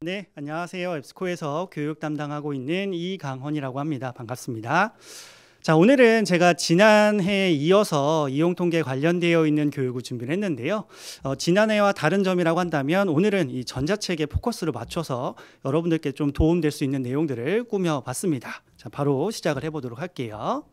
네, 안녕하세요. 앱스코에서 교육 담당하고 있는 이강헌이라고 합니다. 반갑습니다. 자, 오늘은 제가 지난해에 이어서 이용통계 관련되어 있는 교육을 준비를 했는데요. 지난해와 다른 점이라고 한다면 오늘은 이 전자책에 포커스를 맞춰서 여러분들께 좀 도움될 수 있는 내용들을 꾸며봤습니다. 자, 바로 시작을 해보도록 할게요.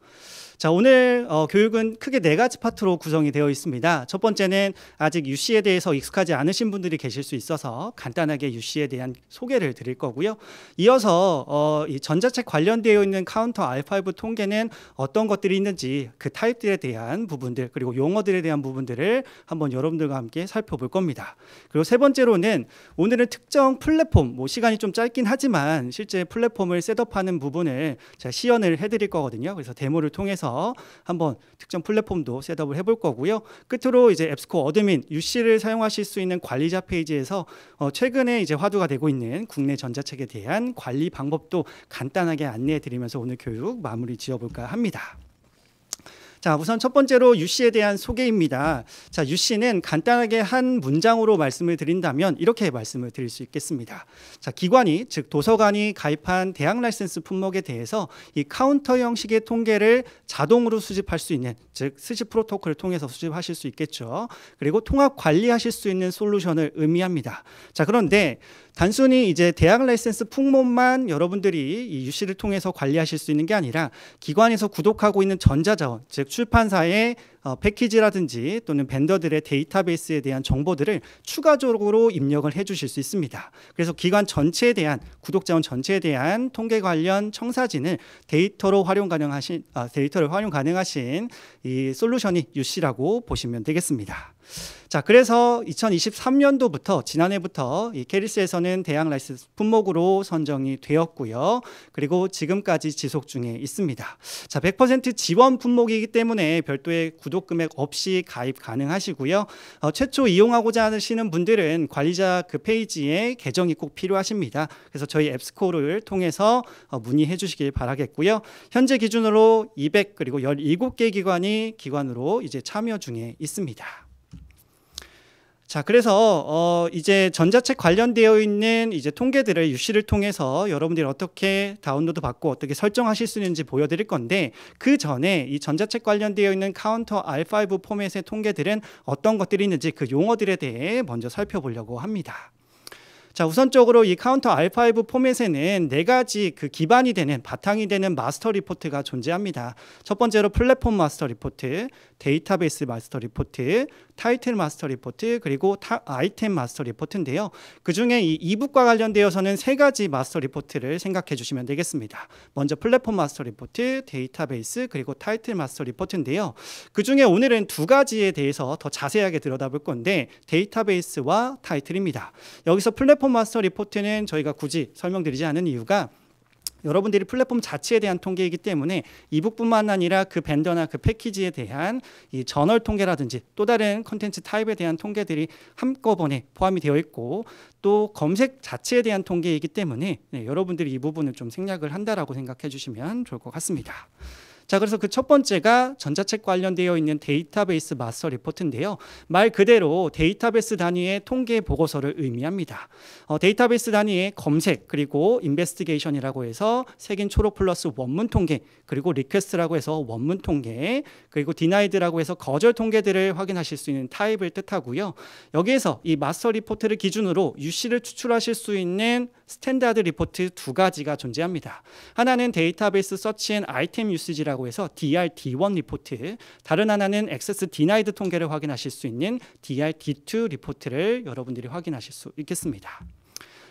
자, 오늘 교육은 크게 4가지 파트로 구성이 되어 있습니다. 첫 번째는 아직 UC에 대해서 익숙하지 않으신 분들이 계실 수 있어서 간단하게 UC에 대한 소개를 드릴 거고요. 이어서 이 전자책 관련되어 있는 카운터 R5 통계는 어떤 것들이 있는지 그 타입들에 대한 부분들 그리고 용어들에 대한 부분들을 한번 여러분들과 함께 살펴볼 겁니다. 그리고 세 번째로는 오늘은 특정 플랫폼, 시간이 좀 짧긴 하지만 실제 플랫폼을 셋업하는 부분을 제가 시연을 해드릴 거거든요. 그래서 데모를 통해서 한번 특정 플랫폼도 셋업을 해볼 거고요. 끝으로 이제 앱스코 어드민 UC를 사용하실 수 있는 관리자 페이지에서 최근에 이제 화두가 되고 있는 국내 전자책에 대한 관리 방법도 간단하게 안내해 드리면서 오늘 교육 마무리 지어볼까 합니다. 자, 우선 첫 번째로 UC에 대한 소개입니다. 자, UC는 간단하게 한 문장으로 말씀을 드린다면 이렇게 말씀을 드릴 수 있겠습니다. 자, 기관이 즉 도서관이 가입한 대학 라이센스 품목에 대해서 이 카운터 형식의 통계를 자동으로 수집할 수 있는 즉 수집 프로토콜을 통해서 수집하실 수 있겠죠. 그리고 통합 관리하실 수 있는 솔루션을 의미합니다. 자, 그런데 단순히 이제 대학 라이센스 품목만 여러분들이 이 UC를 통해서 관리하실 수 있는 게 아니라 기관에서 구독하고 있는 전자자원, 즉 출판사의 패키지라든지 또는 벤더들의 데이터베이스에 대한 정보들을 추가적으로 입력을 해 주실 수 있습니다. 그래서 기관 전체에 대한 구독자원 전체에 대한 통계 관련 청사진을 데이터를 활용 가능하신 이 솔루션이 UC라고 보시면 되겠습니다. 자, 그래서 2023년도부터 지난해부터 이 캐리스에서는 대학 라이센스 품목으로 선정이 되었고요. 그리고 지금까지 지속 중에 있습니다. 자, 100% 지원 품목이기 때문에 별도의 구독 금액 없이 가입 가능하시고요. 최초 이용하고자 하시는 분들은 관리자 그 페이지에 계정이 꼭 필요하십니다. 그래서 저희 앱스코를 통해서 문의해 주시길 바라겠고요. 현재 기준으로 200 그리고 17개 기관으로 이제 참여 중에 있습니다. 자, 그래서 이제 전자책 관련되어 있는 이제 통계들을 UC를 통해서 여러분들이 어떻게 다운로드 받고 어떻게 설정하실 수 있는지 보여드릴 건데 그 전에 이 전자책 관련되어 있는 카운터 R5 포맷의 통계들은 어떤 것들이 있는지 그 용어들에 대해 먼저 살펴보려고 합니다. 자, 우선적으로 이 카운터 R5 포맷에는 4가지 그 기반이 되는 바탕이 되는 마스터 리포트가 존재합니다. 첫 번째로 플랫폼 마스터 리포트, 데이터베이스 마스터 리포트, 타이틀 마스터 리포트, 그리고 아이템 마스터 리포트인데요. 그중에 이 이북과 관련되어서는 3가지 마스터 리포트를 생각해 주시면 되겠습니다. 먼저 플랫폼 마스터 리포트, 데이터베이스, 그리고 타이틀 마스터 리포트인데요. 그중에 오늘은 2가지에 대해서 더 자세하게 들여다볼 건데 데이터베이스와 타이틀입니다. 여기서 플랫폼 마스터 리포트는 저희가 굳이 설명드리지 않은 이유가 여러분들이 플랫폼 자체에 대한 통계이기 때문에 이북뿐만 아니라 그 벤더나 그 패키지에 대한 이 저널 통계라든지 또 다른 컨텐츠 타입에 대한 통계들이 한꺼번에 포함이 되어 있고 또 검색 자체에 대한 통계이기 때문에 여러분들이 이 부분을 좀 생략을 한다라고 생각해 주시면 좋을 것 같습니다. 자, 그래서 그 첫 번째가 전자책 관련되어 있는 데이터베이스 마스터 리포트인데요. 말 그대로 데이터베이스 단위의 통계 보고서를 의미합니다. 데이터베이스 단위의 검색 그리고 인베스티게이션이라고 해서 색인 초록 플러스 원문 통계 그리고 리퀘스트라고 해서 원문 통계 그리고 디나이드라고 해서 거절 통계들을 확인하실 수 있는 타입을 뜻하고요. 여기에서 이 마스터 리포트를 기준으로 UC를 추출하실 수 있는 스탠다드 리포트 2가지가 존재합니다. 하나는 데이터베이스 서치 앤 아이템 유시지라고 해서 DRD1 리포트, 다른 하나는 액세스 디나이드 통계를 확인하실 수 있는 DRD2 리포트를 여러분들이 확인하실 수 있겠습니다.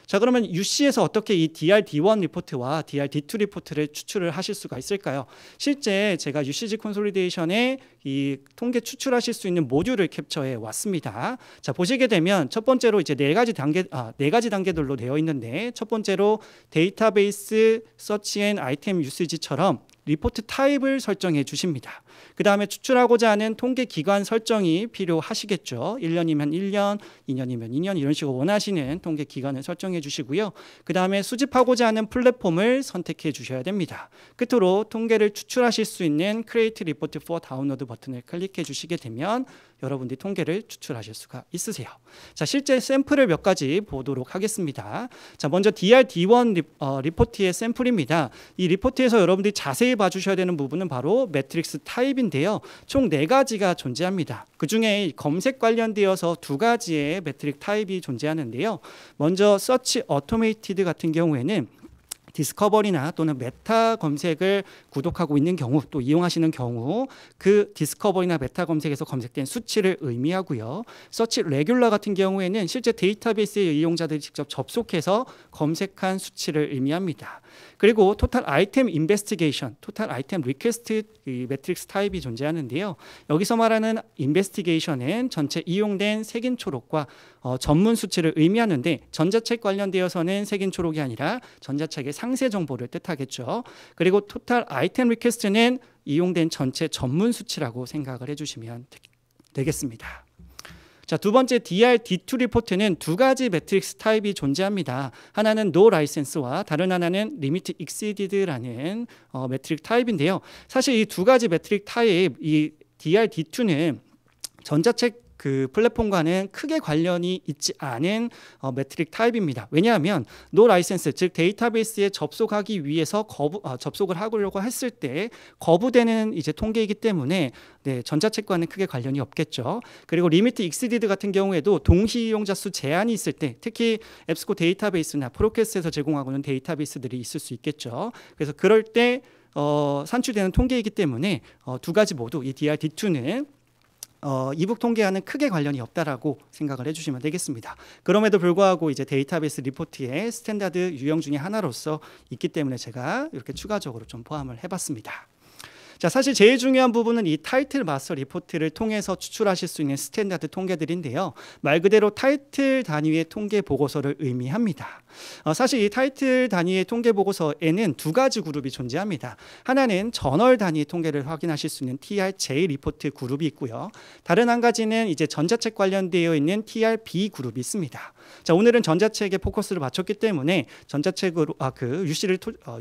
자, 그러면 UC에서 어떻게 이 DRD1 리포트와 DRD2 리포트를 추출을 하실 수가 있을까요? 실제 제가 UCG 콘솔리데이션에 이 통계 추출하실 수 있는 모듈을 캡처해 왔습니다. 자, 보시게 되면 첫 번째로 이제 4가지 단계들로 되어 있는데 첫 번째로 데이터베이스 서치 앤 아이템 유시지처럼 리포트 타입을 설정해 주십니다. 그 다음에 추출하고자 하는 통계 기간 설정이 필요하시겠죠. 1년이면 1년, 2년이면 2년 이런 식으로 원하시는 통계 기간을 설정해 주시고요. 그 다음에 수집하고자 하는 플랫폼을 선택해 주셔야 됩니다. 끝으로 통계를 추출하실 수 있는 Create Report for Download 버튼을 클릭해 주시게 되면 여러분들이 통계를 추출하실 수가 있으세요. 자, 실제 샘플을 몇 가지 보도록 하겠습니다. 자, 먼저 DRD1 리포트의 샘플입니다. 이 리포트에서 여러분들이 자세히 봐주셔야 되는 부분은 바로 매트릭스 타입인데요. 총 4가지가 존재합니다. 그 중에 검색 관련되어서 2가지의 매트릭 타입이 존재하는데요. 먼저 서치 어토메이티드 같은 경우에는 디스커버리나 또는 메타 검색을 구독하고 있는 경우 또 이용하시는 경우 그 디스커버리나 메타 검색에서 검색된 수치를 의미하고요. 서치 레귤러 같은 경우에는 실제 데이터베이스의 이용자들이 직접 접속해서 검색한 수치를 의미합니다. 그리고 토탈 아이템 인베스티게이션, 토탈 아이템 리퀘스트 매트릭스 타입이 존재하는데요. 여기서 말하는 인베스티게이션은 전체 이용된 색인 초록과 전문 수치를 의미하는데 전자책 관련되어서는 색인 초록이 아니라 전자책의 상세 정보를 뜻하겠죠. 그리고 토탈 아이템 리퀘스트는 이용된 전체 전문 수치라고 생각을 해주시면 되겠습니다. 자, 두 번째 DRD2 리포트는 2가지 매트릭스 타입이 존재합니다. 하나는 No License와 다른 하나는 Limit Exceeded라는 매트릭 타입인데요. 사실 이 2가지 매트릭 타입, 이 DRD2는 전자책 그 플랫폼과는 크게 관련이 있지 않은 매트릭 타입입니다. 왜냐하면 No License, 즉 데이터베이스에 접속하기 위해서 접속을 하려고 했을 때 거부되는 이제 통계이기 때문에 전자책과는 크게 관련이 없겠죠. 그리고 리미트 익시디드 같은 경우에도 동시 이용자 수 제한이 있을 때 특히 앱스코 데이터베이스나 프로캐스트에서 제공하고 있는 데이터베이스들이 있을 수 있겠죠. 그래서 그럴 때 산출되는 통계이기 때문에 2가지 모두 이 DRD2는 이북 통계와는 크게 관련이 없다라고 생각을 해주시면 되겠습니다. 그럼에도 불구하고 이제 데이터베이스 리포트의 스탠다드 유형 중에 하나로서 있기 때문에 제가 이렇게 추가적으로 좀 포함을 해봤습니다. 자, 사실 제일 중요한 부분은 이 타이틀 마스터 리포트를 통해서 추출하실 수 있는 스탠다드 통계들인데요. 말 그대로 타이틀 단위의 통계 보고서를 의미합니다. 사실 이 타이틀 단위의 통계 보고서에는 2가지 그룹이 존재합니다. 하나는 저널 단위의 통계를 확인하실 수 있는 TRJ 리포트 그룹이 있고요. 다른 한 가지는 이제 전자책 관련되어 있는 TRB 그룹이 있습니다. 자, 오늘은 전자책에 포커스를 맞췄기 때문에 전자책으로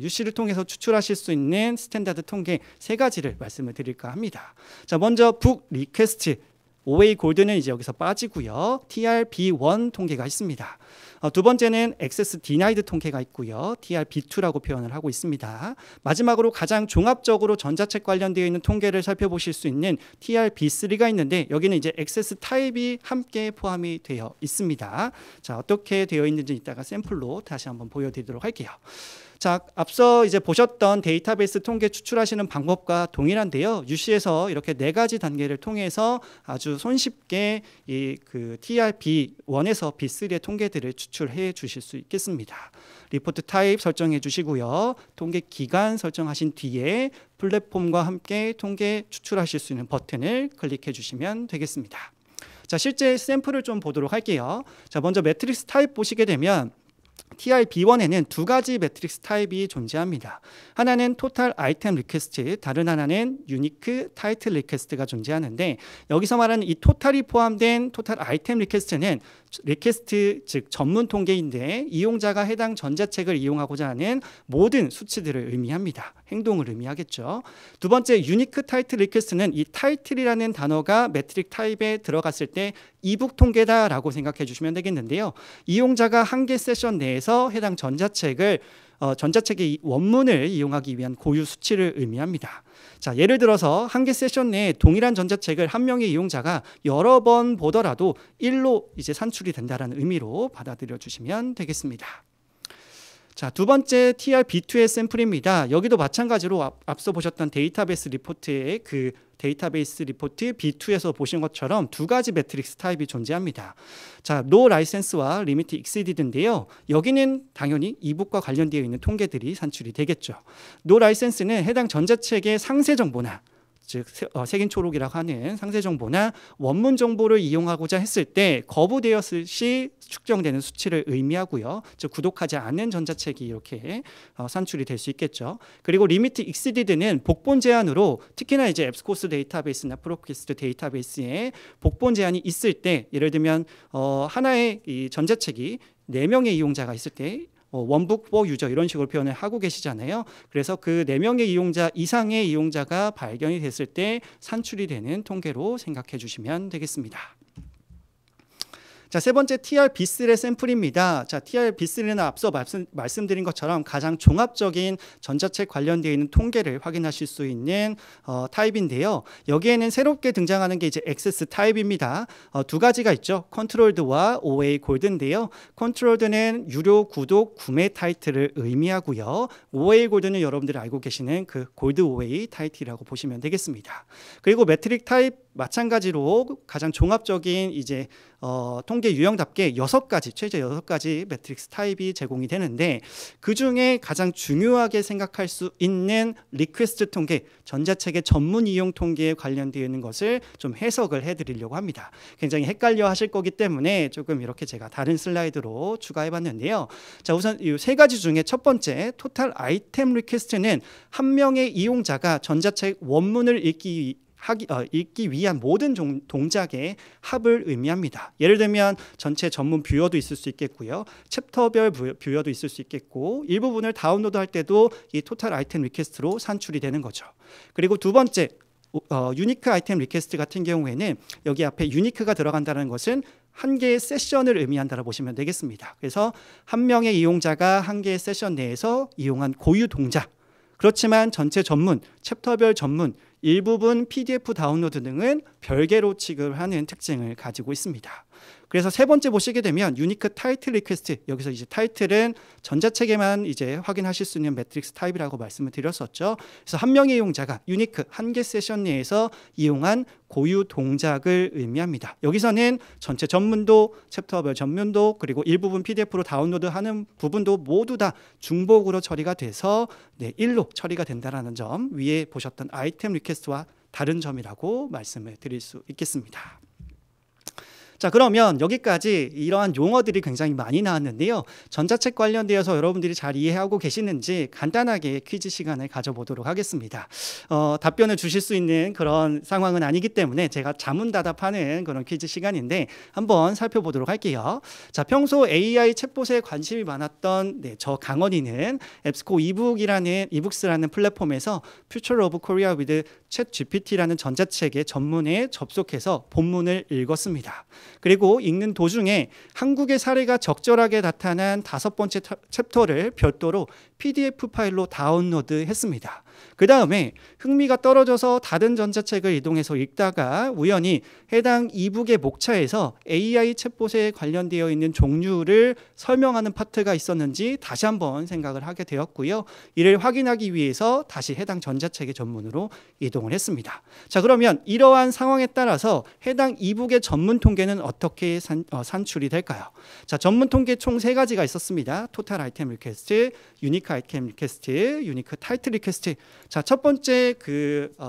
UC를 통해서 추출하실 수 있는 스탠다드 통계 3가지를 말씀을 드릴까 합니다. 자, 먼저 북 리퀘스트 OA 골드는 이제 여기서 빠지고요. TRB1 통계가 있습니다. 두 번째는 액세스 디나이드 통계가 있고요. TRB2라고 표현을 하고 있습니다. 마지막으로 가장 종합적으로 전자책 관련되어 있는 통계를 살펴보실 수 있는 TRB3가 있는데 여기는 이제 액세스 타입이 함께 포함이 되어 있습니다. 자, 어떻게 되어 있는지 이따가 샘플로 다시 한번 보여드리도록 할게요. 자, 앞서 이제 보셨던 데이터베이스 통계 추출하시는 방법과 동일한데요. UC에서 이렇게 4가지 단계를 통해서 아주 손쉽게 이 그 TRB1에서 B3의 통계들을 추출해 주실 수 있겠습니다. 리포트 타입 설정해 주시고요. 통계 기간 설정하신 뒤에 플랫폼과 함께 통계 추출하실 수 있는 버튼을 클릭해 주시면 되겠습니다. 자, 실제 샘플을 좀 보도록 할게요. 자, 먼저 매트릭스 타입 보시게 되면 TRB1에는 2가지 매트릭스 타입이 존재합니다. 하나는 토탈 아이템 리퀘스트, 다른 하나는 유니크 타이틀 리퀘스트가 존재하는데 여기서 말하는 이 토탈이 포함된 토탈 아이템 리퀘스트는 리퀘스트 즉 전문 통계인데 이용자가 해당 전자책을 이용하고자 하는 모든 수치들을 의미합니다. 행동을 의미하겠죠. 두 번째 유니크 타이틀 리퀘스트는 이 타이틀이라는 단어가 매트릭 타입에 들어갔을 때 이북 통계다라고 생각해 주시면 되겠는데요. 이용자가 한 개 세션 내에서 해당 전자책의 원문을 이용하기 위한 고유 수치를 의미합니다. 자, 예를 들어서 한 개 세션 내에 동일한 전자책을 한 명의 이용자가 여러 번 보더라도 1로 이제 산출이 된다는 의미로 받아들여 주시면 되겠습니다. 자, 두 번째 TRB2의 샘플입니다. 여기도 마찬가지로 앞서 보셨던 데이터베이스 리포트의 그 데이터베이스 리포트 B2에서 보신 것처럼 2가지 매트릭스 타입이 존재합니다. 자, No License와 Limit Exceeded인데요. 여기는 당연히 이북과 관련되어 있는 통계들이 산출이 되겠죠. No License는 해당 전자책의 상세 정보나 즉 색인 초록이라고 하는 상세 정보나 원문 정보를 이용하고자 했을 때 거부되었을 시 축정되는 수치를 의미하고요. 즉 구독하지 않은 전자책이 이렇게 산출이 될 수 있겠죠. 그리고 리미트 익시디드는 복본 제한으로 특히나 이제 앱스코스 데이터베이스나 프로퀘스트 데이터베이스에 복본 제한이 있을 때 예를 들면 하나의 이 전자책이 4명의 이용자가 있을 때 원북 4 유저 이런 식으로 표현을 하고 계시잖아요. 그래서 그 4명의 이용자 이상의 이용자가 발견이 됐을 때 산출이 되는 통계로 생각해 주시면 되겠습니다. 자, 세 번째 TR-B3의 샘플입니다. 자, TR-B3는 앞서 말씀드린 것처럼 가장 종합적인 전자책 관련되어 있는 통계를 확인하실 수 있는 타입인데요. 여기에는 새롭게 등장하는 게 이제 액세스 타입입니다. 두 가지가 있죠. 컨트롤드와 OA 골드인데요. 컨트롤드는 유료 구독 구매 타이틀을 의미하고요. OA 골드는 여러분들이 알고 계시는 그 골드 OA 타이틀이라고 보시면 되겠습니다. 그리고 매트릭 타입 마찬가지로 가장 종합적인 이제 통계 유형답게 6가지, 최저 6가지 매트릭스 타입이 제공이 되는데 그중에 가장 중요하게 생각할 수 있는 리퀘스트 통계, 전자책의 전문 이용 통계에 관련되어 있는 것을 좀 해석을 해드리려고 합니다. 굉장히 헷갈려 하실 거기 때문에 조금 이렇게 제가 다른 슬라이드로 추가해 봤는데요. 자, 우선 이 3가지 중에 첫 번째 토탈 아이템 리퀘스트는 한 명의 이용자가 전자책 원문을 읽기 위한 모든 동작의 합을 의미합니다. 예를 들면 전체 전문 뷰어도 있을 수 있겠고요. 챕터별 뷰어도 있을 수 있겠고 일부분을 다운로드할 때도 이 토탈 아이템 리퀘스트로 산출이 되는 거죠. 그리고 두 번째 유니크 아이템 리퀘스트 같은 경우에는 여기 앞에 유니크가 들어간다는 것은 한 개의 세션을 의미한다고 보시면 되겠습니다. 그래서 한 명의 이용자가 한 개의 세션 내에서 이용한 고유 동작, 그렇지만 전체 전문, 챕터별 전문, 일부분 PDF 다운로드 등은 별개로 취급하는 특징을 가지고 있습니다. 그래서 세 번째 보시게 되면 유니크 타이틀 리퀘스트, 여기서 이제 타이틀은 전자책에만 이제 확인하실 수 있는 매트릭스 타입이라고 말씀을 드렸었죠. 그래서 한 명의 이용자가 유니크 한 개 세션 내에서 이용한 고유 동작을 의미합니다. 여기서는 전체 전문도, 챕터별 전문도, 그리고 일부분 PDF로 다운로드하는 부분도 모두 다 중복으로 처리가 돼서 1로 처리가 된다는 점, 위에 보셨던 아이템 리퀘스트와 다른 점이라고 말씀을 드릴 수 있겠습니다. 자, 그러면 여기까지 이러한 용어들이 굉장히 많이 나왔는데요. 전자책 관련되어서 여러분들이 잘 이해하고 계시는지 간단하게 퀴즈 시간을 가져보도록 하겠습니다. 답변을 주실 수 있는 그런 상황은 아니기 때문에 제가 자문다답하는 그런 퀴즈 시간인데 한번 살펴보도록 할게요. 자, 평소 AI 챗봇에 관심이 많았던 저 강원이는 앱스코 이북스라는 플랫폼에서 Future of Korea with ChatGPT라는 전자책의 전문에 접속해서 본문을 읽었습니다. 그리고 읽는 도중에 한국의 사례가 적절하게 나타난 5번째 챕터를 별도로 PDF 파일로 다운로드했습니다. 그 다음에 흥미가 떨어져서 다른 전자책을 이동해서 읽다가 우연히 해당 이북의 목차에서 AI 챗봇에 관련되어 있는 종류를 설명하는 파트가 있었는지 다시 한번 생각을 하게 되었고요. 이를 확인하기 위해서 다시 해당 전자책의 전문으로 이동을 했습니다. 자, 그러면 이러한 상황에 따라서 해당 이북의 전문 통계는 어떻게 산출이 될까요? 자, 전문 통계 총 3가지가 있었습니다. 토탈 아이템 리퀘스트, 유니크 아이템 리퀘스트, 유니크 타이틀 리퀘스트. 자, 첫 번째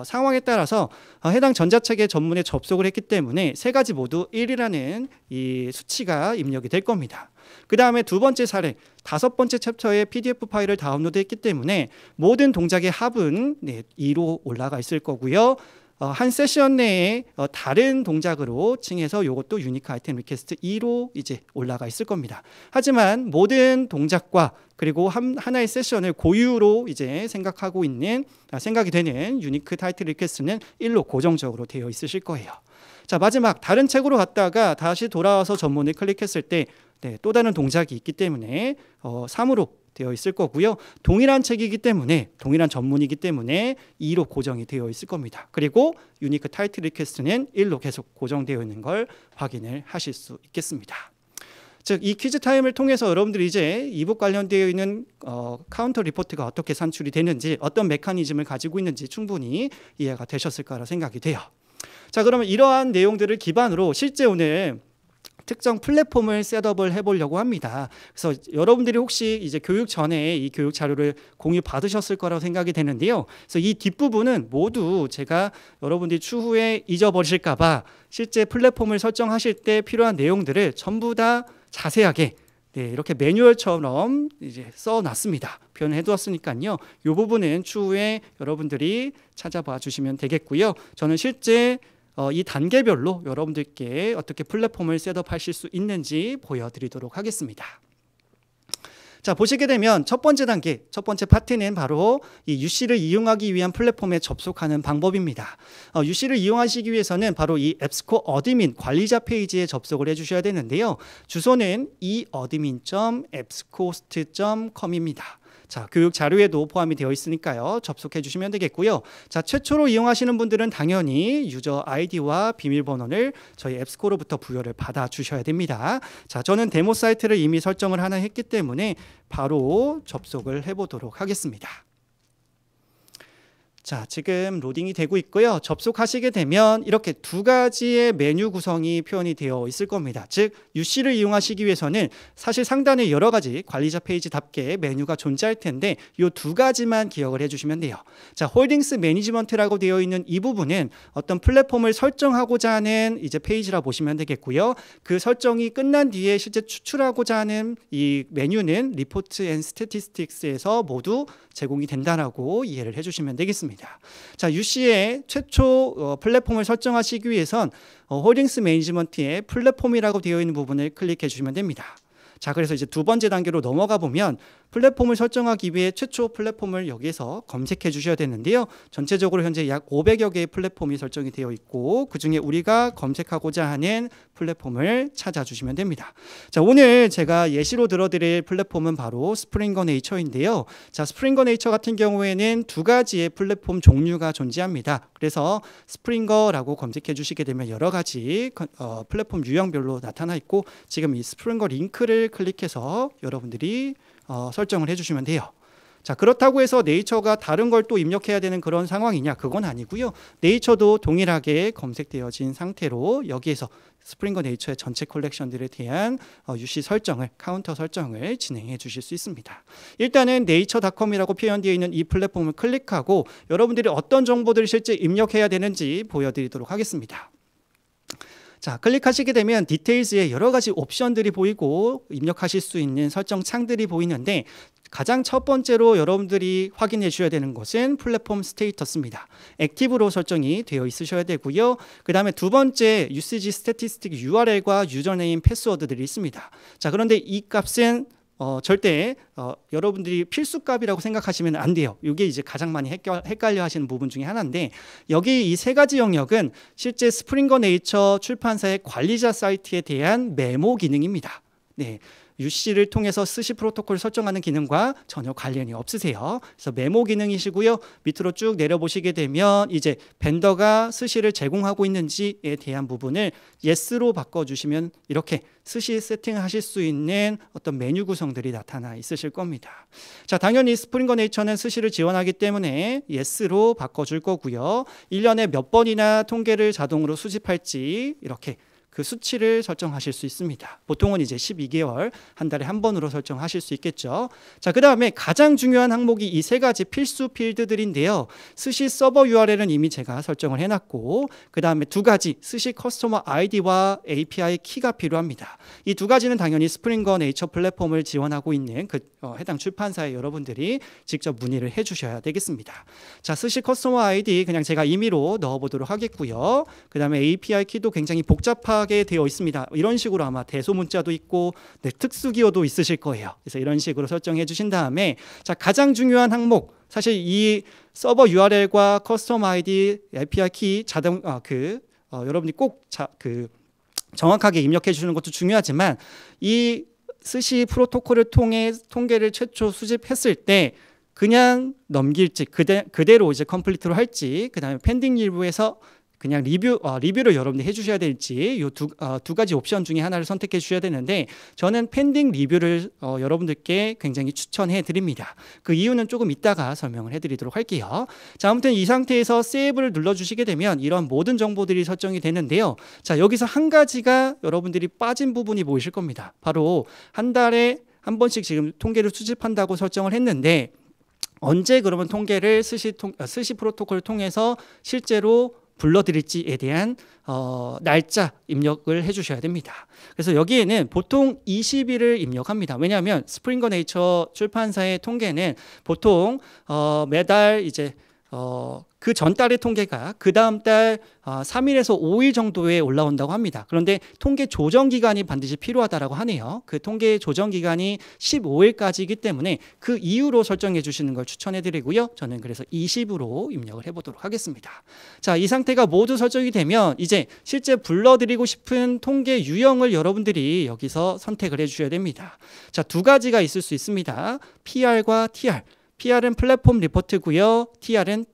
상황에 따라서 해당 전자책의 전문에 접속을 했기 때문에 3가지 모두 1이라는 이 수치가 입력이 될 겁니다. 그 다음에 두 번째 사례, 5번째 챕터의 PDF 파일을 다운로드했기 때문에 모든 동작의 합은 2로 올라가 있을 거고요. 한 세션 내에 다른 동작으로 칭해서 이것도 유니크 아이템 리퀘스트 2로 이제 올라가 있을 겁니다. 하지만 모든 동작과 그리고 하나의 세션을 고유로 이제 생각이 되는 유니크 타이틀 리퀘스트는 1로 고정적으로 되어 있으실 거예요. 자, 마지막 다른 책으로 갔다가 다시 돌아와서 전문을 클릭했을 때 또 다른 동작이 있기 때문에 3으로 되어 있을 거고요. 동일한 책이기 때문에, 동일한 전문이기 때문에 2로 고정이 되어 있을 겁니다. 그리고 유니크 타이틀 리퀘스트는 1로 계속 고정되어 있는 걸 확인을 하실 수 있겠습니다. 즉, 이 퀴즈 타임을 통해서 여러분들이 이제 이북 관련되어 있는 카운터 리포트가 어떻게 산출이 되는지, 어떤 메커니즘을 가지고 있는지 충분히 이해가 되셨을 거라 생각이 돼요. 자, 그러면 이러한 내용들을 기반으로 실제 오늘 특정 플랫폼을 셋업을 해보려고 합니다. 그래서 여러분들이 혹시 이제 교육 전에 이 교육 자료를 공유 받으셨을 거라고 생각이 되는데요. 그래서 이 뒷부분은 모두 제가 여러분들이 추후에 잊어버리실까봐 실제 플랫폼을 설정하실 때 필요한 내용들을 전부 다 자세하게 이렇게 매뉴얼처럼 이제 써놨습니다. 표현해 두었으니까요. 이 부분은 추후에 여러분들이 찾아봐 주시면 되겠고요. 저는 실제 이 단계별로 여러분들께 어떻게 플랫폼을 셋업하실 수 있는지 보여드리도록 하겠습니다. 자, 보시게 되면 첫 번째 단계, 첫 번째 파트는 바로 이 UC를 이용하기 위한 플랫폼에 접속하는 방법입니다. UC를 이용하시기 위해서는 바로 이 앱스코 어드민 관리자 페이지에 접속을 해주셔야 되는데요. 주소는 eadmin.epscohost.com입니다. 자, 교육 자료에도 포함이 되어 있으니까요. 접속해 주시면 되겠고요. 자, 최초로 이용하시는 분들은 당연히 유저 아이디와 비밀번호를 저희 앱스코로부터 부여를 받아 주셔야 됩니다. 자, 저는 데모 사이트를 이미 설정을 하나 했기 때문에 바로 접속을 해 보도록 하겠습니다. 자, 지금 로딩이 되고 있고요. 접속하시게 되면 이렇게 두 가지의 메뉴 구성이 표현이 되어 있을 겁니다. 즉, UC를 이용하시기 위해서는 사실 상단에 여러 가지 관리자 페이지답게 메뉴가 존재할 텐데 이 두 가지만 기억을 해주시면 돼요. 자, 홀딩스 매니지먼트라고 되어 있는 이 부분은 어떤 플랫폼을 설정하고자 하는 이제 페이지라 보시면 되겠고요. 그 설정이 끝난 뒤에 실제 추출하고자 하는 이 메뉴는 리포트 앤 스태티스틱스에서 모두 제공이 된다라고 이해를 해주시면 되겠습니다. 자, UC의 최초 플랫폼을 설정하시기 위해선 홀딩스 매니지먼트의 플랫폼이라고 되어 있는 부분을 클릭해 주시면 됩니다. 자, 그래서 이제 두 번째 단계로 넘어가 보면 플랫폼을 설정하기 위해 최초 플랫폼을 여기에서 검색해 주셔야 되는데요. 전체적으로 현재 약 500여 개의 플랫폼이 설정이 되어 있고 그중에 우리가 검색하고자 하는 플랫폼을 찾아주시면 됩니다. 자, 오늘 제가 예시로 들어드릴 플랫폼은 바로 스프링거 네이처인데요. 자, 스프링거 네이처 같은 경우에는 두 가지의 플랫폼 종류가 존재합니다. 그래서 스프링거라고 검색해 주시게 되면 여러 가지 플랫폼 유형별로 나타나 있고 지금 이 스프링거 링크를 클릭해서 여러분들이 설정을 해주시면 돼요. 자, 그렇다고 해서 네이처가 다른 걸 또 입력해야 되는 그런 상황이냐? 그건 아니고요. 네이처도 동일하게 검색되어진 상태로 여기에서 스프링거 네이처의 전체 컬렉션들에 대한 UC 설정을, 카운터 설정을 진행해 주실 수 있습니다. 일단은 네이처닷컴이라고 표현되어 있는 이 플랫폼을 클릭하고 여러분들이 어떤 정보들을 실제 입력해야 되는지 보여드리도록 하겠습니다. 자, 클릭하시게 되면 디테일즈에 여러 가지 옵션들이 보이고 입력하실 수 있는 설정 창들이 보이는데 가장 첫 번째로 여러분들이 확인해 주셔야 되는 것은 플랫폼 스테이터스입니다. 액티브로 설정이 되어 있으셔야 되고요. 그 다음에 두 번째 UCG 스태티스틱 URL과 유저네임 패스워드들이 있습니다. 자, 그런데 이 값은 절대 여러분들이 필수값이라고 생각하시면 안 돼요. 이게 이제 가장 많이 헷갈려 하시는 부분 중에 하나인데 여기 이 세 가지 영역은 실제 스프링거 네이처 출판사의 관리자 사이트에 대한 메모 기능입니다. 네. UC를 통해서 스시 프로토콜을 설정하는 기능과 전혀 관련이 없으세요. 그래서 메모 기능이시고요. 밑으로 쭉 내려보시게 되면 이제 벤더가 스시를 제공하고 있는지에 대한 부분을 yes로 바꿔주시면 이렇게 스시 세팅하실 수 있는 어떤 메뉴 구성들이 나타나 있으실 겁니다. 자, 당연히 스프링거 네이처는 스시를 지원하기 때문에 yes로 바꿔줄 거고요. 1년에 몇 번이나 통계를 자동으로 수집할지 이렇게 그 수치를 설정하실 수 있습니다. 보통은 이제 12개월 한 달에 한 번으로 설정하실 수 있겠죠. 자, 그 다음에 가장 중요한 항목이 이 세 가지 필수 필드들인데요. 스시 서버 URL은 이미 제가 설정을 해놨고 그 다음에 두 가지 스시 커스터머 아이디와 API 키가 필요합니다. 이 두 가지는 당연히 스프링거 네이처 플랫폼을 지원하고 있는 그 해당 출판사에 여러분들이 직접 문의를 해주셔야 되겠습니다. 자, 스시 커스터머 아이디 그냥 제가 임의로 넣어보도록 하겠고요. 그 다음에 API 키도 굉장히 복잡하게 되어 있습니다. 이런 식으로 아마 대소문자도 있고 특수 기호도 있으실 거예요. 그래서 이런 식으로 설정해 주신 다음에 자, 가장 중요한 항목 사실 이 서버 URL과 커스텀 아이디 API 키 자동 여러분이 꼭 정확하게 입력해 주는 것도 중요하지만 이 스시 프로토콜을 통해 통계를 최초 수집했을 때 그냥 넘길지 그대로 이제 컴플리트로 할지 그 다음에 펜딩 일부에서 그냥 리뷰를 여러분들이 해주셔야 될지 이 두 가지 옵션 중에 하나를 선택해 주셔야 되는데 저는 펜딩 리뷰를 여러분들께 굉장히 추천해 드립니다. 그 이유는 조금 이따가 설명을 해드리도록 할게요. 자, 아무튼 이 상태에서 세이브를 눌러주시게 되면 이런 모든 정보들이 설정이 되는데요. 자, 여기서 한 가지가 여러분들이 빠진 부분이 보이실 겁니다. 바로 한 달에 한 번씩 지금 통계를 수집한다고 설정을 했는데 언제 그러면 통계를 스시 프로토콜을 통해서 실제로 불러드릴지에 대한 날짜 입력을 해주셔야 됩니다. 그래서 여기에는 보통 20일을 입력합니다. 왜냐하면 스프링거 네이처 출판사의 통계는 보통 매달 이제 그 전달의 통계가 그 다음 달 3일에서 5일 정도에 올라온다고 합니다. 그런데 통계 조정 기간이 반드시 필요하다라고 하네요. 그 통계 조정 기간이 15일까지이기 때문에 그 이후로 설정해 주시는 걸 추천해 드리고요. 저는 그래서 20으로 입력을 해보도록 하겠습니다. 자, 이 상태가 모두 설정이 되면 이제 실제 불러드리고 싶은 통계 유형을 여러분들이 여기서 선택을 해 주셔야 됩니다. 자, 두 가지가 있을 수 있습니다. PR과 TR. PR은 플랫폼 리포트고요. TR은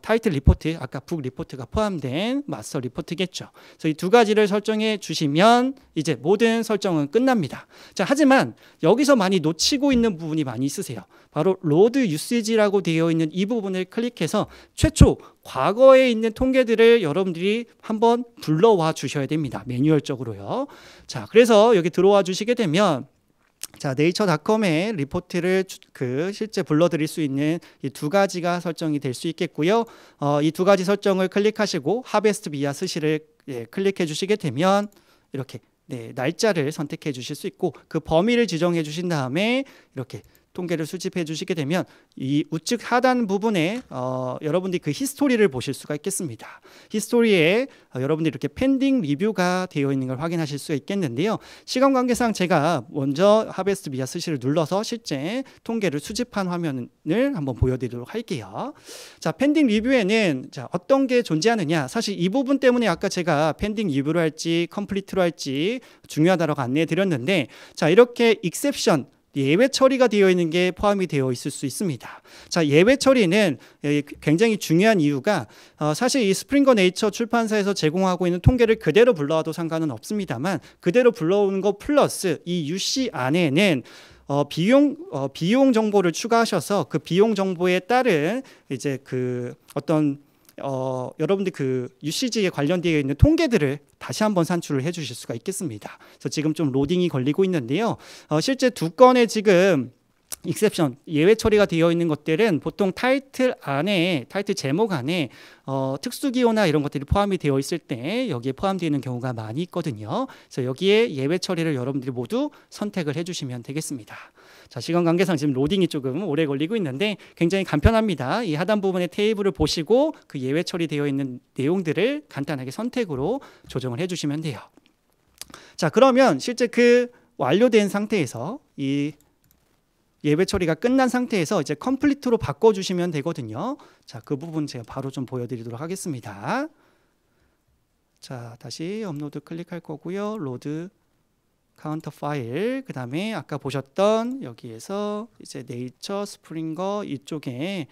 타이틀 리포트, 아까 북 리포트가 포함된 마스터 리포트겠죠. 그래서 이 두 가지를 설정해 주시면 이제 모든 설정은 끝납니다. 자, 하지만 여기서 많이 놓치고 있는 부분이 많이 있으세요. 바로 로드 유시지라고 되어 있는 이 부분을 클릭해서 최초 과거에 있는 통계들을 여러분들이 한번 불러와 주셔야 됩니다. 매뉴얼적으로요. 자, 그래서 여기 들어와 주시게 되면 자, 네이처닷컴의 리포트를 실제 불러드릴 수 있는 이 두 가지가 설정이 될 수 있겠고요. 이 두 가지 설정을 클릭하시고 하베스트 비아 스시를 클릭해 주시게 되면 이렇게 날짜를 선택해 주실 수 있고 그 범위를 지정해 주신 다음에 이렇게 통계를 수집해 주시게 되면 이 우측 하단 부분에 여러분들이 그 히스토리를 보실 수가 있겠습니다. 히스토리에 여러분들이 이렇게 펜딩 리뷰가 되어 있는 걸 확인하실 수가 있겠는데요. 시간 관계상 제가 먼저 하베스트 비아 스시를 눌러서 실제 통계를 수집한 화면을 한번 보여드리도록 할게요. 자, 펜딩 리뷰에는 자, 어떤 게 존재하느냐, 사실 이 부분 때문에 아까 제가 펜딩 리뷰로 할지 컴플리트로 할지 중요하다고 안내해 드렸는데 자, 이렇게 익셉션 예외 처리가 되어 있는 게 포함이 되어 있을 수 있습니다. 자, 예외 처리는 굉장히 중요한 이유가 사실 이 스프링거 네이처 출판사에서 제공하고 있는 통계를 그대로 불러와도 상관은 없습니다만 그대로 불러오는 거 플러스 이 UC 안에는 비용 정보를 추가하셔서 그 비용 정보에 따른 이제 그 어떤 여러분들 그 UCG에 관련되어 있는 통계들을 다시 한번 산출을 해 주실 수가 있겠습니다. 그래서 지금 좀 로딩이 걸리고 있는데요. 실제 두 건의 지금 익셉션 예외 처리가 되어 있는 것들은 보통 타이틀 제목 안에 특수 기호나 이런 것들이 포함이 되어 있을 때 여기에 포함되어 있는 경우가 많이 있거든요. 그래서 여기에 예외 처리를 여러분들이 모두 선택을 해주시면 되겠습니다. 자, 시간 관계상 지금 로딩이 조금 오래 걸리고 있는데 굉장히 간편합니다. 이 하단 부분의 테이블을 보시고 그 예외 처리되어 있는 내용들을 간단하게 선택으로 조정을 해주시면 돼요. 자, 그러면 실제 그 완료된 상태에서 이 예외 처리가 끝난 상태에서 이제 컴플리트로 바꿔주시면 되거든요. 자, 그 부분 제가 바로 좀 보여드리도록 하겠습니다. 자, 다시 업로드 클릭할 거고요. 로드 카운터 파일, 그 다음에 아까 보셨던 여기에서 이제 네이처 스프링거 이쪽에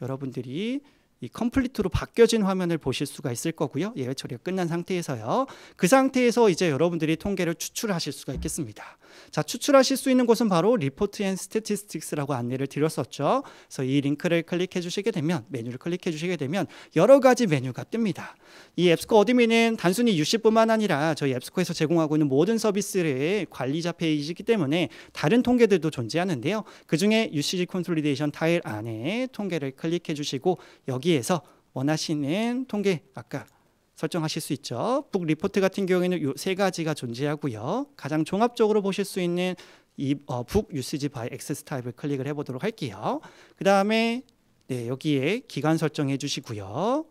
여러분들이 이 컴플리트로 바뀌어진 화면을 보실 수가 있을 거고요. 예외 처리가 끝난 상태에서요. 그 상태에서 이제 여러분들이 통계를 추출하실 수가 있겠습니다. 자, 추출하실 수 있는 곳은 바로 리포트 앤 스태티스틱스라고 안내를 드렸었죠. 그래서 이 링크를 클릭해 주시게 되면 메뉴를 클릭해 주시게 되면 여러 가지 메뉴가 뜹니다. 이 앱스코 어드민은 단순히 UC뿐만 아니라 저희 앱스코에서 제공하고 있는 모든 서비스의 관리자 페이지이기 때문에 다른 통계들도 존재하는데요. 그중에 UCG 콘솔리데이션 타일 안에 통계를 클릭해 주시고 여기에서 원하시는 통계 아까 설정하실 수 있죠. 북 리포트 같은 경우에는 이 세 가지가 존재하고요. 가장 종합적으로 보실 수 있는 이 북 UCG 바이 액세스 타입을 클릭을 해보도록 할게요. 그 다음에 여기에 기간 설정해 주시고요.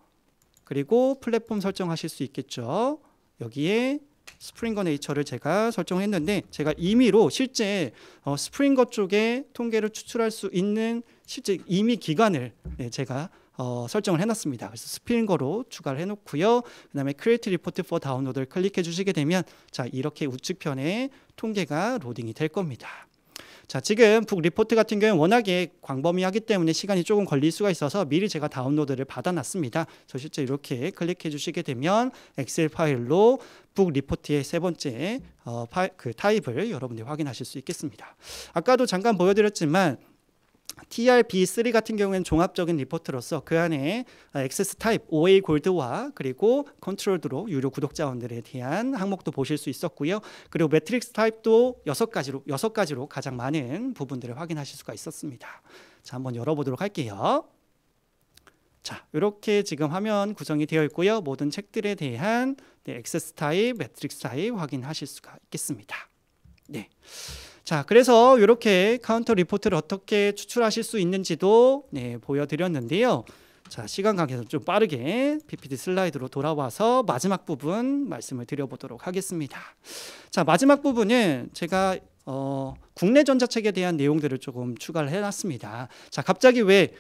그리고 플랫폼 설정하실 수 있겠죠. 여기에 스프링거 네이처를 제가 설정했는데 제가 임의로 실제 스프링거 쪽에 통계를 추출할 수 있는 실제 임의 기간을 제가 설정을 해놨습니다. 그래서 스프링거로 추가를 해놓고요. 그 다음에 Create Report for Download를 클릭해 주시게 되면 자, 이렇게 우측편에 통계가 로딩이 될 겁니다. 자, 지금 북 리포트 같은 경우는 워낙에 광범위하기 때문에 시간이 조금 걸릴 수가 있어서 미리 제가 다운로드를 받아놨습니다. 저 실제 이렇게 클릭해 주시게 되면 엑셀 파일로 북 리포트의 세 번째 그 타입을 여러분들이 확인하실 수 있겠습니다. 아까도 잠깐 보여드렸지만 TRB3 같은 경우에는 종합적인 리포트로서 그 안에 액세스 타입 OA 골드와 그리고 컨트롤드로 유료 구독자원들에 대한 항목도 보실 수 있었고요. 그리고 매트릭스 타입도 6가지로 가장 많은 부분들을 확인하실 수가 있었습니다. 자, 한번 열어보도록 할게요. 자, 이렇게 지금 화면 구성이 되어 있고요. 모든 책들에 대한 액세스 타입, 매트릭스 타입 확인하실 수가 있겠습니다. 네. 자, 그래서 이렇게 카운터 리포트를 어떻게 추출하실 수 있는지도 보여드렸는데요. 자, 시간 관계에서 좀 빠르게 PPT 슬라이드로 돌아와서 마지막 부분 말씀을 드려보도록 하겠습니다. 자, 마지막 부분은 제가 국내 전자책에 대한 내용들을 조금 추가를 해놨습니다. 자, 갑자기 왜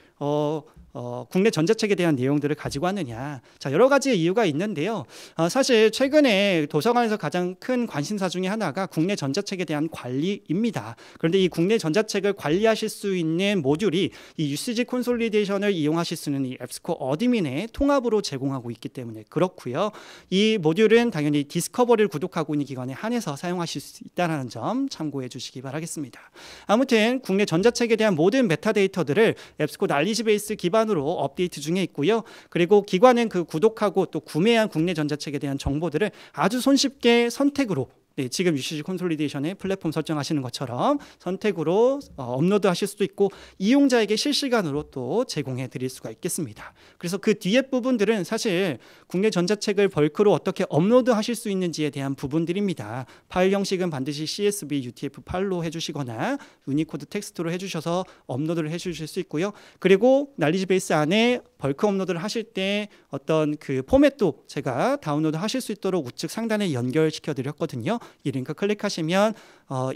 국내 전자책에 대한 내용들을 가지고 왔느냐. 자, 여러 가지 이유가 있는데요. 사실 최근에 도서관에서 가장 큰 관심사 중에 하나가 국내 전자책에 대한 관리입니다. 그런데 이 국내 전자책을 관리하실 수 있는 모듈이 이 UCG 콘솔리데이션을 이용하실 수 있는 이 앱스코 어드민의 통합으로 제공하고 있기 때문에 그렇고요. 이 모듈은 당연히 디스커버리를 구독하고 있는 기관에 한해서 사용하실 수 있다는 점 참고해 주시기 바라겠습니다. 아무튼 국내 전자책에 대한 모든 메타데이터들을 앱스코 날리지 베이스 기반으로 업데이트 중에 있고요. 그리고 기관은 그 구독하고 또 구매한 국내 전자책에 대한 정보들을 아주 손쉽게 선택으로 지금 UCG 콘솔리데이션의 플랫폼 설정하시는 것처럼 선택으로 업로드 하실 수도 있고 이용자에게 실시간으로 또 제공해 드릴 수가 있겠습니다. 그래서 그 뒤에 부분들은 사실 국내 전자책을 벌크로 어떻게 업로드 하실 수 있는지에 대한 부분들입니다. 파일 형식은 반드시 CSV, UTF-8로 해주시거나 유니코드 텍스트로 해주셔서 업로드를 해주실 수 있고요. 그리고 날리지 베이스 안에 벌크 업로드를 하실 때 어떤 그 포맷도 제가 다운로드 하실 수 있도록 우측 상단에 연결시켜 드렸거든요. 이 링크 클릭하시면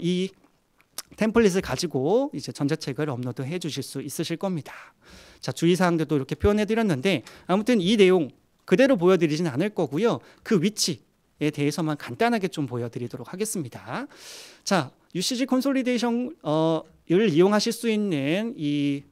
이 템플릿을 가지고 이제 전자책을 업로드해 주실 수 있으실 겁니다. 자, 주의사항들도 이렇게 표현해 드렸는데 아무튼 이 내용 그대로 보여드리진 않을 거고요. 그 위치에 대해서만 간단하게 좀 보여드리도록 하겠습니다. 자, UCG 콘솔리데이션을 이용하실 수 있는 이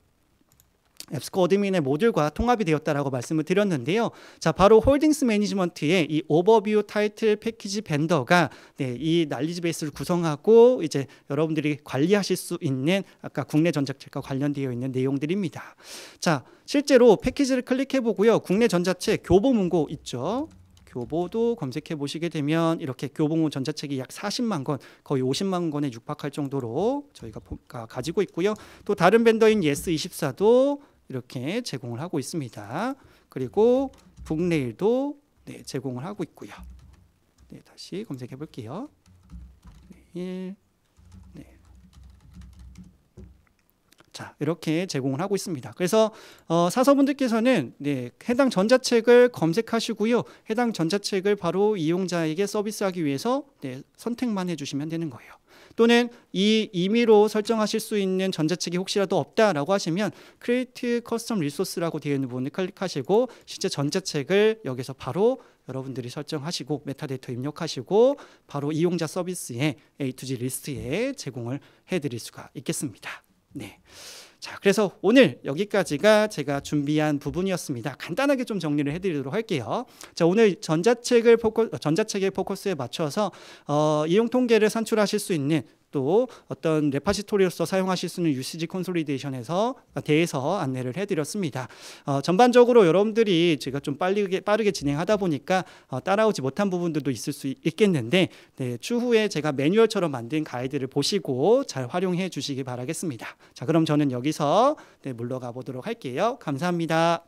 앱스코 어드민의 모듈과 통합이 되었다라고 말씀을 드렸는데요. 자, 바로 홀딩스 매니지먼트의 이 오버뷰 타이틀 패키지 벤더가 이 날리지 베이스를 구성하고 이제 여러분들이 관리하실 수 있는 아까 국내 전자책과 관련되어 있는 내용들입니다. 자, 실제로 패키지를 클릭해 보고요. 국내 전자책 교보문고 있죠. 교보도 검색해 보시게 되면 이렇게 교보문 전자책이 약 40만 권, 거의 50만 권에 육박할 정도로 저희가 가지고 있고요. 또 다른 벤더인 예스24도 이렇게 제공을 하고 있습니다. 그리고 북레일도 제공을 하고 있고요. 다시 검색해 볼게요. 자, 이렇게 제공을 하고 있습니다. 그래서 사서분들께서는 해당 전자책을 검색하시고요. 해당 전자책을 바로 이용자에게 서비스하기 위해서 선택만 해주시면 되는 거예요. 또는 이 임의로 설정하실 수 있는 전자책이 혹시라도 없다라고 하시면 Create Custom Resource라고 되어 있는 부분을 클릭하시고 실제 전자책을 여기서 바로 여러분들이 설정하시고 메타데이터 입력하시고 바로 이용자 서비스의 A to G 리스트에 제공을 해드릴 수가 있겠습니다. 네. 자, 그래서 오늘 여기까지가 제가 준비한 부분이었습니다. 간단하게 좀 정리를 해드리도록 할게요. 자, 오늘 전자책의 포커스에 맞춰서 이용 통계를 산출하실 수 있는 또 어떤 레파지토리로서 사용하실 수 있는 UCG 콘솔리데이션에서 대해서 안내를 해드렸습니다. 전반적으로 여러분들이 제가 좀 빠르게 진행하다 보니까 따라오지 못한 부분들도 있을 수 있겠는데 추후에 제가 매뉴얼처럼 만든 가이드를 보시고 잘 활용해 주시기 바라겠습니다. 자, 그럼 저는 여기서 물러가 보도록 할게요. 감사합니다.